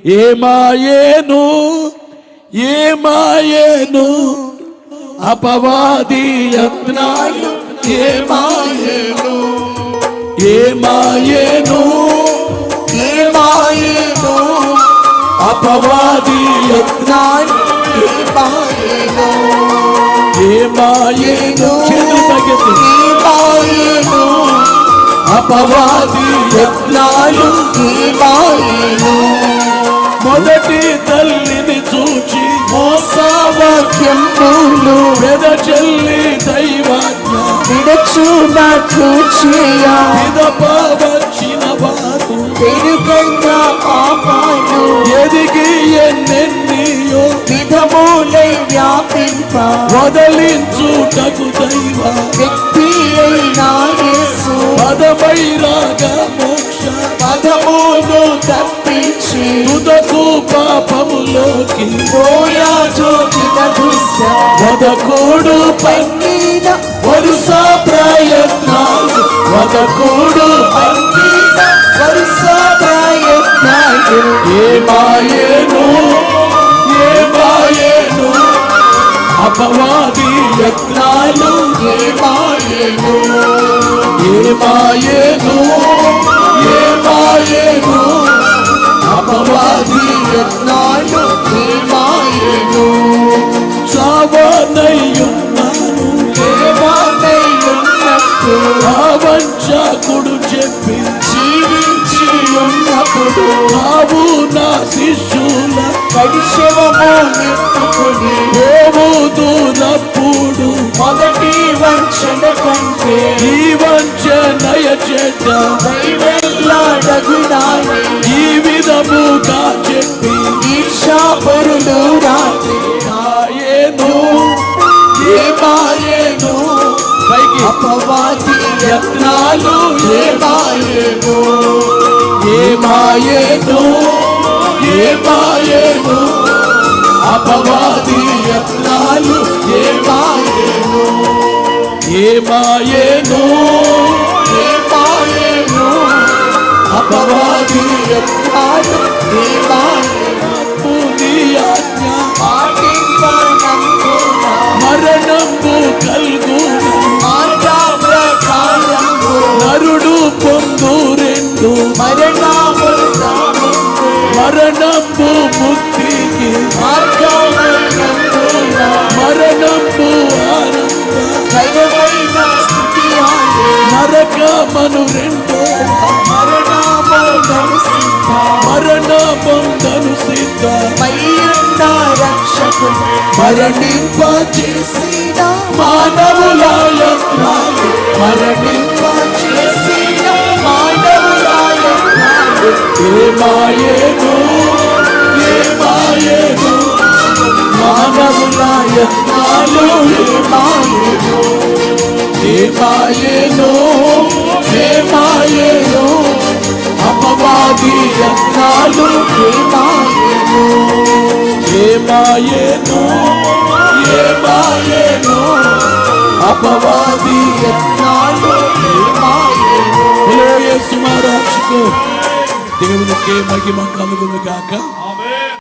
ఏమాయేను ఏమాయేను అపవాది యత్నాలు ఏమాయేను ఏమాయేను ఏమాయేను అపవాది యత్నాలు ఏమాయేను ఏమాయేను ఏమాయేను అపవాది యత్నాలు ఏమాయేను మొదటి తల్లిని చూచి మోసవాక్యములు వెదజల్లి దైవాజ్ఞ విడచునట్లు చేయ విదపవచ్చిన వారు పెరుగైనా పాపాలు ఎదిగి ఎన్నెన్నియో విధములై వ్యాపింప వదలించుటకు దైవ వ్యక్తి అయినా యేసు పదమై రాగా మోక్ష పదమును తప్పించి తుదకు పాపములోకి పోయాచో వదకూడు పన్నిన వరుస ప్రయత్నాలు వదకూడు పన్నిన వరుస ప్రయత్నాలు ఏమాయేను ఏమాయేను అపవాది యత్నాలు ఏమాయేను ఏమాయేను ఏమాయేను అపవాది యత్నాలు ఏమాయేను చావనయ్యున్నాను ఏమానయ్యున్నట్టు వంచకుడు చెప్పి జీవించి ఉన్నప్పుడు బాబు నా శిష్యుల కడిశవము నెట్టుకుని పోవుతున్నప్పుడు మొదటి వంచన కంటే ఈ వంచనయ చెడ్డ దైవెల్లాడగునాయి ఈ విధముగా చెప్పి ఈర్షాపరులు రాత్రి ఏమాయేను ఏమాయేను అపవాది యత్నాలు ఏమాయేను ఏమాయేను ఏమాయేను అపవాది యత్నాలు ఏమాయేను ఏమాయేను ఏమాయేను అపవాది యత్నాలు ఏమాయేను ఆజ్ఞ పాటింపనందున మరణము కల్గును మార్గప్రకారము నరుడు పొందు రెండు మరణము ముక్తికి మరణము ఆనంద నరకమను రెండో మరణమందను సిద్ధ రక్షకుడు మరణింపచేసిన మానవుల యత్నాలు మరణింపచేసిన మానవుల యత్నాలు ఏమాయేను ఏమాయేను మానవుల యత్నాలు ఏమాయేను ఏమాయేను ఏమాయేను అపవాది యత్నాలు ఏమాయేను ఏమాయేను ఏమాయేను అపవాది యత్నాలు ఏమాయేను యేసు మహారాజుకు దేవునికి మహిమ కలుగును గాక.